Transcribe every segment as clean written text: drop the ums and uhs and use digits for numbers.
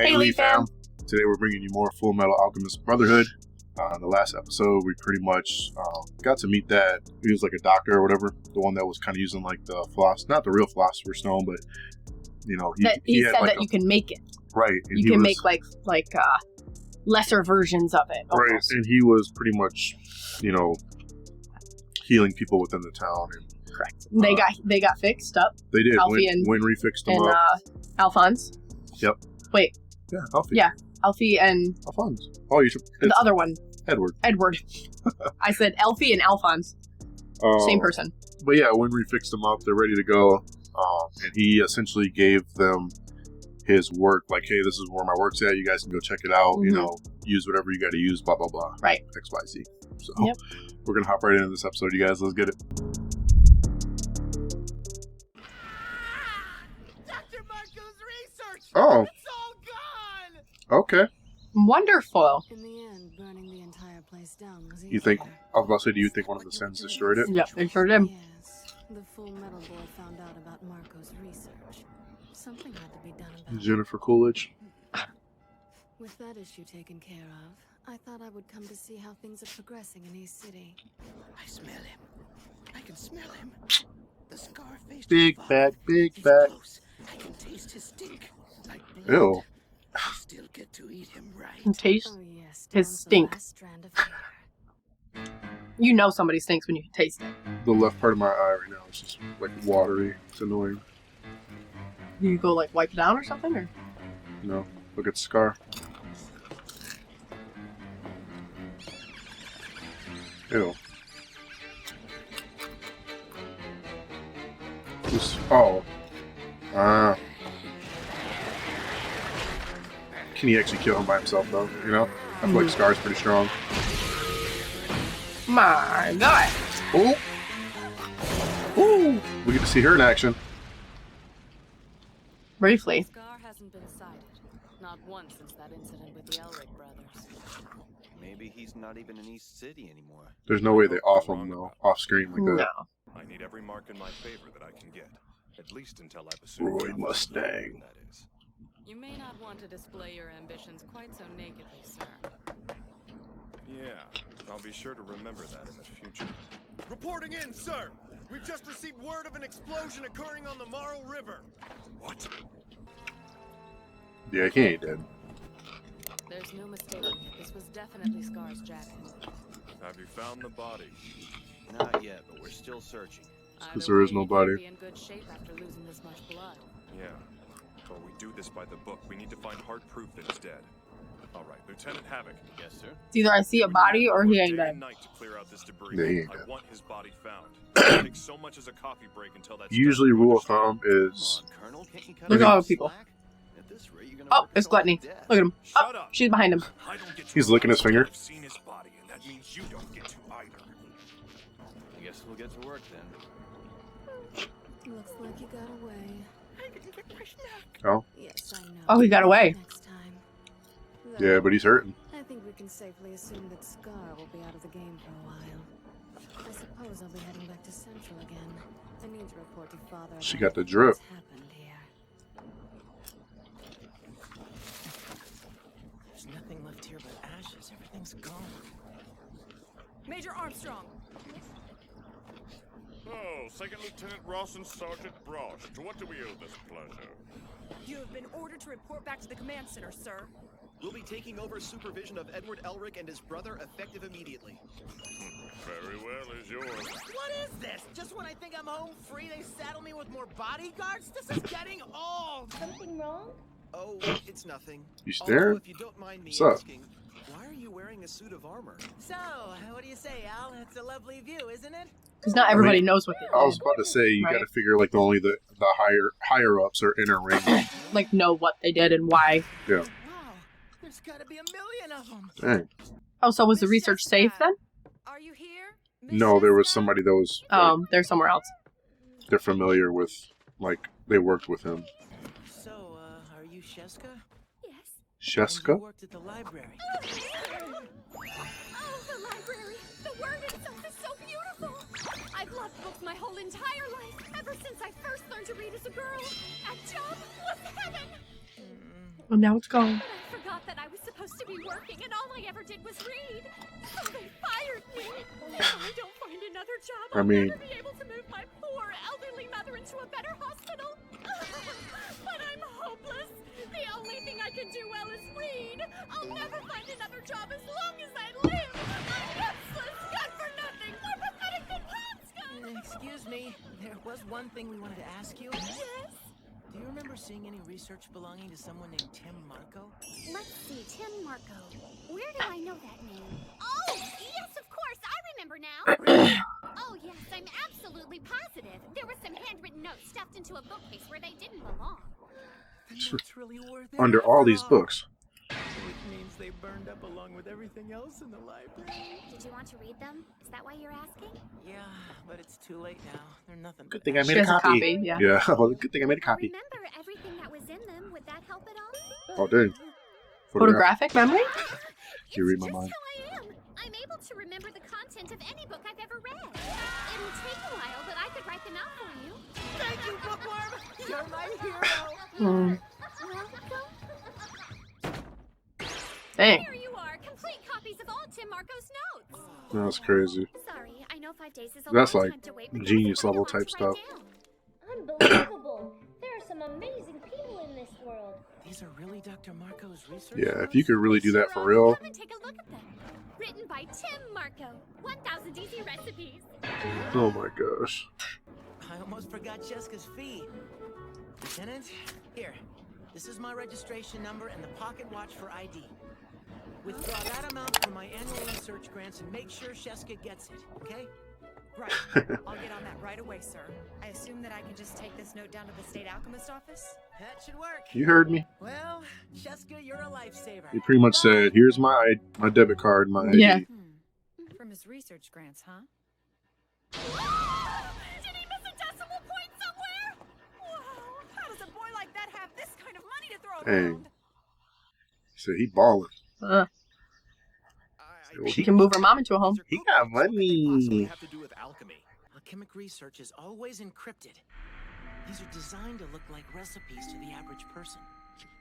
Hey, Lee fam. Today we're bringing you more Fullmetal Alchemist Brotherhood. In the last episode, we pretty much got to meet that. He was like a doctor or whatever. The one that was kind of using like the not the real Philosopher's Stone, but you know, he said had, like, that you can make it. Right. And you can make like lesser versions of it. Almost. Right. And he was pretty much, you know, healing people within the town. And correct. They got fixed up. They did. Alfie Winry fixed them and up. Alphonse. Yep. Wait. Yeah, Alfie. Yeah, Alfie and Alphonse. Oh, you should. The other one. Edward. I said Alfie and Alphonse. Same person. But yeah, Winry fixed them up. They're ready to go. And he essentially gave them his work. Like, hey, this is where my work's at. You guys can go check it out. Mm-hmm. You know, use whatever you got to use. Blah blah blah. Right. XYZ. So yep. We're gonna hop right into this episode, you guys. Let's get it. Dr. Marco's research. Oh. It's all gone. Okay. Wonderful. In the end, burning the entire place down was You think? I was about to say, do you think one of the Sins destroyed it? Yep, they sure did. Yes, the Fullmetal boy found out about Marco's research. Something had to be done about it. Jennifer Coolidge. With that issue taken care of, I thought I would come to see how things are progressing in East City. I smell him. I can smell him. The scar-faced Big father bag. is close. I can taste his stink. Like blood. Ew. I still get to eat him right. And taste Oh yes, his down to the stink. last strand of hair. You know somebody stinks when you taste it. The left part of my eye right now is just like watery. It's annoying. Do you go like wipe it down or something? Or? No. Look at Scar. Ew. Oh. Can he actually kill him by himself, though? You know? I feel like Scar's pretty strong. My God. Oh! Ooh! We get to see her in action. Briefly. Scar hasn't been sighted. Not once since that incident with the Elric brothers. Maybe he's not even in East City anymore. There's no way they off him, though. Off screen like that. No. I need every mark in my favor that I can get. At least until I've assumed Roy Mustang. that is. You may not want to display your ambitions quite so nakedly, sir. Yeah, I'll be sure to remember that in the future. Reporting in, sir! We've just received word of an explosion occurring on the Marl River. What? Yeah, he ain't dead. There's no mistaking it. This was definitely Scar's jacket. Have you found the body? Not yet, but we're still searching. Because there is no body. Be in good shape after losing this much blood. Yeah. But we do this by the book. We need to find hard proof that he's dead. All right, Lieutenant Havoc. Yes, sir. It's either I see a body or he ain't Day dead. and night to clear out this debris. Yeah, he ain't I dead. want his body found. It'll take so much as a coffee break until that's Usually, done. rule of thumb is Come on, Colonel. Can't you cut Look us at all some the people. slack? At this rate, you're gonna Oh, work it's yourself Gluttony. to death. Look at him. Shut Oh, up. she's behind him. I don't get to He's licking his finger. I've seen his body, and that means you don't get to either. I guess we'll get to work then. Looks like you got away. I didn't get my snack. Oh, Yes, I know. Oh, he got away. Next time. yeah, but he's hurting. I think we can safely assume that Scar will be out of the game for a while. I suppose I'll be heading back to Central again. I need to report to Father. She about got the drip. what's happened here. There's nothing left here but ashes. Everything's gone. Major Armstrong. Oh, Second Lieutenant Ross and Sergeant Brosh. To what do we owe this pleasure? You have been ordered to report back to the command center, sir. We'll be taking over supervision of Edward Elric and his brother effective immediately. Very well, is yours. What is this? Just when I think I'm home free, they saddle me with more bodyguards? This is getting old! Something wrong? Oh, it's nothing. You Although, staring? if you don't mind me What's up? asking, why are you wearing a suit of armor? So, what do you say, Al? It's a lovely view, isn't it? Because not everybody knows what they I was did. about to say, you Right. got to figure like only the higher ups are in a ring. Like, know what they did and why. Yeah. Wow, there's gotta be a million of them. Dang. Oh, so was the research safe then? Are you here? No, there was somebody that was. Like, They're somewhere else. they're familiar with, like, they worked with him. So, are you Sheska? Yes. And Sheska? you worked at the library. Oh, the library. The word itself is so beautiful. I've loved books my whole entire life, ever since I first learned to read as a girl. That job was heaven. Well, now it's gone. But I forgot that I was supposed to be working, and all I ever did was read. So they fired me. If I don't find another job, I'll never be able to move my poor elderly mother into a better hospital. But I'm hopeless. The only thing I can do well is read. I'll never find another job as long as I live. I'm useless, good for nothing, more pathetic than Ponska. Excuse me, there was one thing we wanted to ask you. Yes? Do you remember seeing any research belonging to someone named Tim Marco? Let's see, Tim Marco. Where do I know that name? Oh, yes, of course, I remember now. Oh, yes, I'm absolutely positive. There were some handwritten notes stuffed into a bookcase where they didn't belong. It's really worth it. Under all these books. Which means they burned up along with everything else in the library. Did you want to read them? Is that why you're asking? Yeah, but it's too late now. They're nothing. Good thing I She made a has a copy. copy, yeah. Yeah, well, good thing I made a copy. Remember everything that was in them? Would that help at all? Oh, dang. Photographic memory? You read my It's mind. just how I am. I'm able to remember the content of any book I've ever read. It'll take a while, but I could write them out for you. Thank you, Bookworm. You're my hero. Mm. Welcome. Dang. Here you are, complete copies of all Tim Marco's notes. That's crazy. Sorry, I know 5 days is a That's long like time to wait, but genius that's what I level want to type stuff. write down. Unbelievable! There are some amazing people in this world. These are really Dr. Marco's research. Yeah, if you could really do that for Sure, real. come and take a look at them. Written by Tim Marco. 1,000 easy recipes. Oh my gosh. I almost forgot Jessica's fee. Lieutenant, here. This is my registration number and the pocket watch for ID. Withdraw that amount from my annual research grants and make sure Sheska gets it, okay? Right. I'll get on that right away, sir. I assume that I can just take this note down to the state alchemist office? That should work. You heard me. Well, Sheska, you're a lifesaver. He pretty much said, here's my debit card, my ID. Yeah. From his research grants, huh? Did he miss a decimal point somewhere? Whoa! How does a boy like that have this kind of money to throw Dang. around? He said he balling. She can move her mom into a home. He got Possibly money. have to do with alchemy. Alchemic research is always encrypted. These are designed to look like recipes to the average person,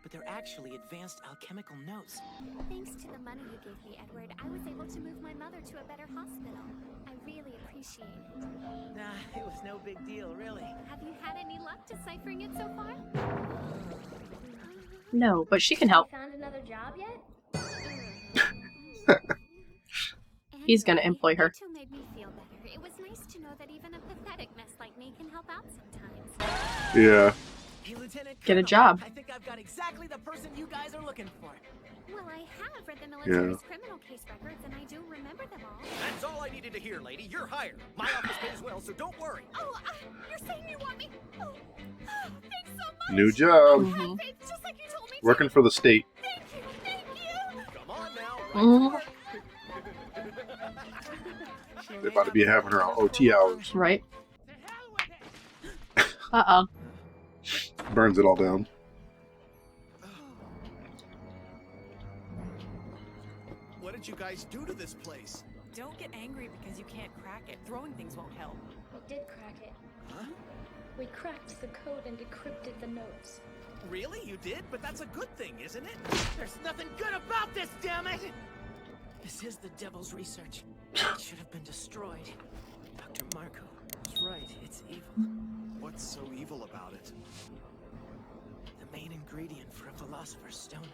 but they're actually advanced alchemical notes. Thanks to the money you gave me, Edward, I was able to move my mother to a better hospital. I really appreciate it. Nah, it was no big deal, really. Have you had any luck deciphering it so far? No, but she can help. You found another job yet? He's gonna employ her. You two made me feel better. It was nice to know that even a pathetic mess like me can help out sometimes. Yeah. Hey, Lieutenant Get a Colonel, job. I think I've got exactly the person you guys are looking for. Well, I have read the military's Yeah. criminal case records, and I do remember them all. That's all I needed to hear, lady. You're hired. My office pays well, so don't worry. Oh, you're saying you want me? Oh, thanks so much. New job. I had faith, just like you told me to. Working for the state. Thank you, thank you. Come on now. Mhm. They're about to be having her on OT hours. Right? Uh-oh. Burns it all down. What did you guys do to this place? Don't get angry because you can't crack it. Throwing things won't help. We did crack it. Huh? We cracked the code and decrypted the notes. Really? You did? But that's a good thing, isn't it? There's nothing good about this, damn it! This is the devil's research. It should have been destroyed. Dr. Marco was right. It's evil. What's so evil about it? The main ingredient for a philosopher's stone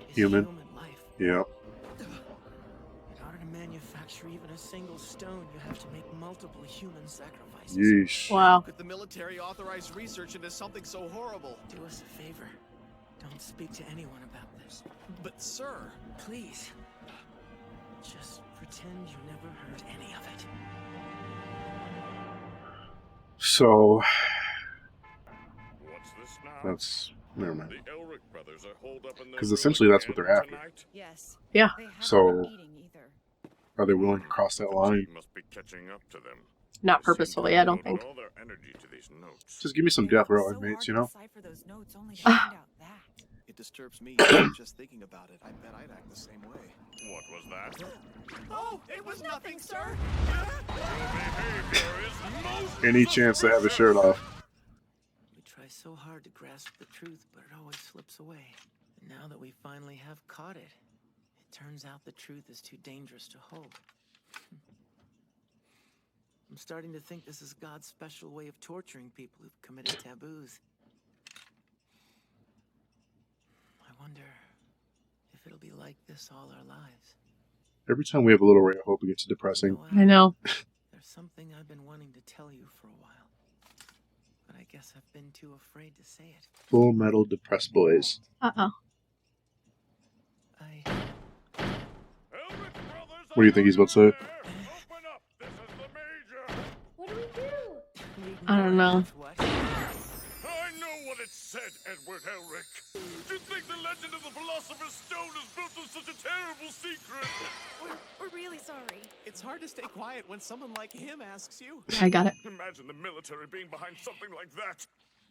is Human. life. Yep. In order to manufacture even a single stone, you have to make multiple human sacrifices. Yeesh. Wow. Could the military authorize research into something so horrible? Do us a favor. Don't speak to anyone about this. But, sir... Please. Just pretend you never heard any of it. So What's this now? that's never mind. The Elric brothers are holed up in their 'Cause essentially that's what room they're after. tonight? Yes. Yeah. They haven't So- been eating either. Are they willing to cross that line? He must be catching up to them. Not They seem to purposefully, I don't devote think. all their energy to these notes. Just give me some They death work row so inmates, hard you to know? decipher those notes only to find out that. It disturbs me just thinking about it. I bet I'd act the same way. What was that? Oh, it was nothing, sir! Your behavior is most Any chance to have his shirt off. We try so hard to grasp the truth, but it always slips away. And now that we finally have caught it, it turns out the truth is too dangerous to hold. I'm starting to think this is God's special way of torturing people who've committed taboos. I wonder if it'll be like this all our lives. Every time we have a little ray of hope, it gets depressing. I know. There's something I've been wanting to tell you for a while, but I guess I've been too afraid to say it. Full Metal Depressed Boys. Uh-oh. What do you think he's about to say? What do we do? I don't know. I know what it said, Edward Elric. You think the legend of the Philosopher's Stone is built on such a terrible secret? We're really sorry. It's hard to stay quiet when someone like him asks you. I got it. Imagine the military being behind something like that.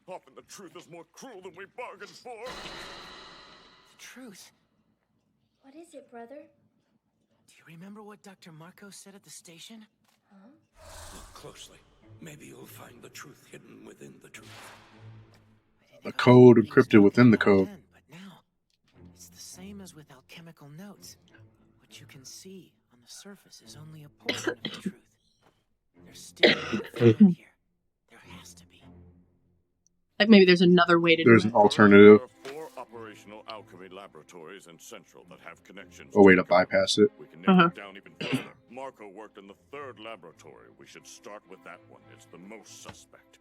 Often the truth is more cruel than we bargained for. The truth? What is it, brother? Do you remember what Dr. Marco said at the station? Huh? Look closely. Maybe you'll find the truth hidden within the truth. A code encrypted within the code. But now, it's the same as with alchemical notes. What you can see on the surface is only a portion of the truth. There's still more here. There has to be. Like maybe there's another way to do it. There's an alternative. There are 4 operational alchemy laboratories in Central that have connections. A way to bypass it. We can narrow it down even further. Marco worked in the 3rd laboratory. We should start with that one. It's the most suspect.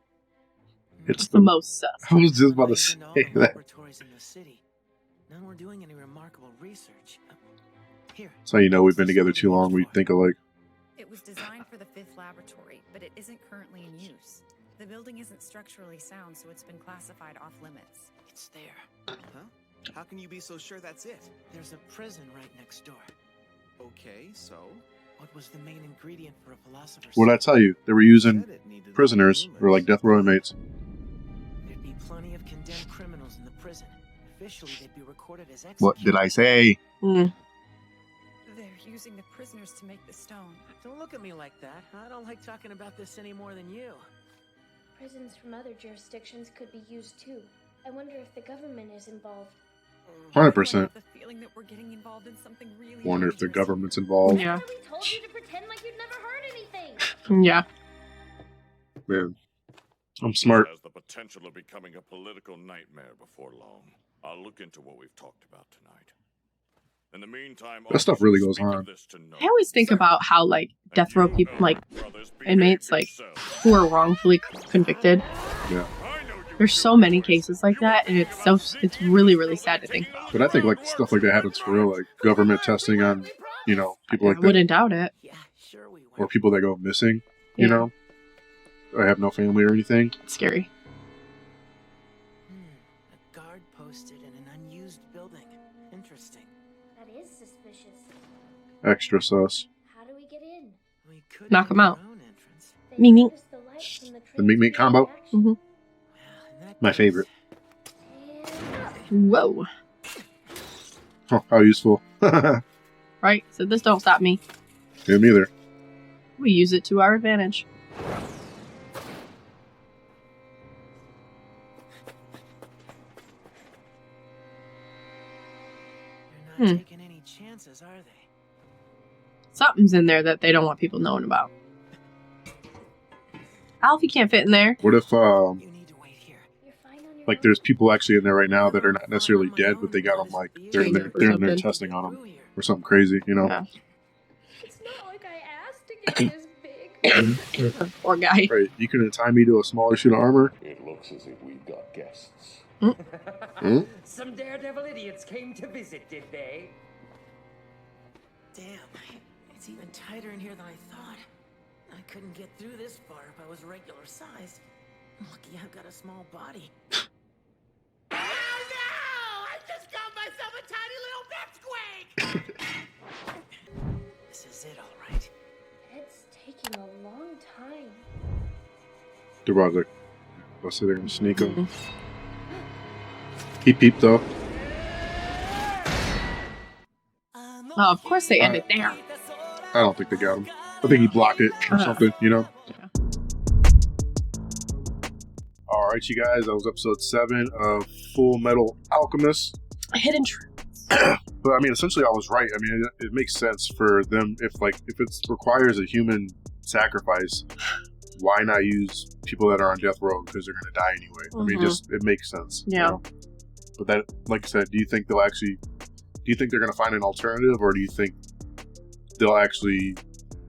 It's the most sus. I was just about to say that. Laboratories in the city. None were doing any remarkable research. Here. So you know we've been together too long. We think alike. It was designed for the 5th laboratory, but it isn't currently in use. The building isn't structurally sound, so it's been classified off limits. It's there. Huh? How can you be so sure that's it? There's a prison right next door. Okay, so? What was the main ingredient for a philosopher's What did I tell you? They were using prisoners, or like death row inmates. There'd be plenty of condemned criminals in the prison. Officially, they'd be recorded as executed. What did I say? They're using the prisoners to make the stone. Don't look at me like that. I don't like talking about this any more than you. Prisons from other jurisdictions could be used too. I wonder if the government is involved. 100%. The feeling that we're getting involved in something really Wonder if the government's involved. Yeah. We told you to pretend like you'd never heard anything. Yeah. Man, I'm smart. It has the potential of becoming a political nightmare before long. I'll look into what we've talked about tonight. In the meantime, That stuff really goes on. I always think about how like death row people, like inmates, like who are wrongfully convicted. Yeah. There's so many cases like that, and it's really, really sad to think about. But I think like stuff like that happens for real, like government testing on, you know, people like I that. wouldn't doubt it. Or people that go missing, you know, or have no family or anything. It's scary. A guard posted in an unused building. Interesting. That is suspicious. Extra sus. How do we get in? We could Knock them out. They Meaning. noticed the light from the The meat combo. Mm-hmm. My favorite. Whoa. Oh, how useful. Right? So this don't stop me. Him either. We use it to our advantage. They're not taking any chances, are they? Something's in there that they don't want people knowing about. Alfie can't fit in there. What if, like, there's people actually in there right now that are not necessarily dead, but they got them, like, they're in there testing on them or something crazy, you know? Yeah. It's not like I asked to get this big. Poor guy. Right, you couldn't tie me to a smaller suit of armor? It looks as if we've got guests. Some daredevil idiots came to visit, did they? Damn, it's even tighter in here than I thought. I couldn't get through this far if I was regular sized. Lucky I've got a small body. Oh no! I just got myself a tiny little pipsqueak! This is it, all right. It's taking a long time. The Rod's like, let's say they're gonna sneak him. He peeped though. Oh, of course they end it there. I don't think they got him. I think he blocked it or something, you know? All right, you guys, that was episode 7 of Fullmetal Alchemist. Hidden truth. But I mean, essentially, I was right. I mean, it makes sense for them if it requires a human sacrifice. Why not use people that are on death row because they're going to die anyway? I mean, it makes sense. Yeah. You know? But that, like I said, do you think they're going to find an alternative, or do you think they'll actually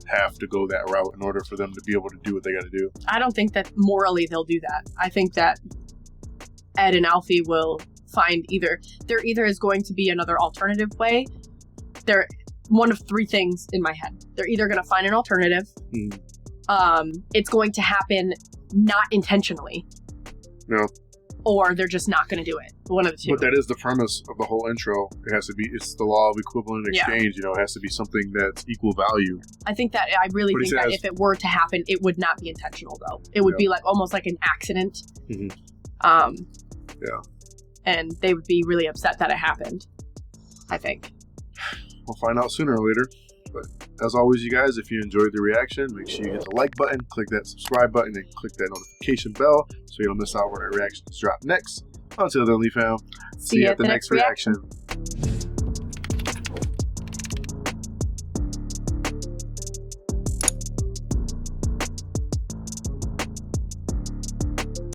have to go that route in order for them to be able to do what they got to do? I don't think that morally they'll do that. I think that Ed and Alfie will find there either is going to be another alternative way. They're one of 3 things in my head. They're either going to find an alternative. It's going to happen not intentionally. No. Or they're just not going to do it. One of the 2. But that is the premise of the whole intro. It's the law of equivalent exchange. You know, it has to be something that's equal value. I think that if it were to happen, it would not be intentional though. It would be like almost like an accident. Yeah. And they would be really upset that it happened, I think. We'll find out sooner or later. But as always, you guys, if you enjoyed the reaction, make sure you hit the like button, click that subscribe button, and click that notification bell so you don't miss out when our reactions drop next. Until then, Lee fam, see you at the next reaction.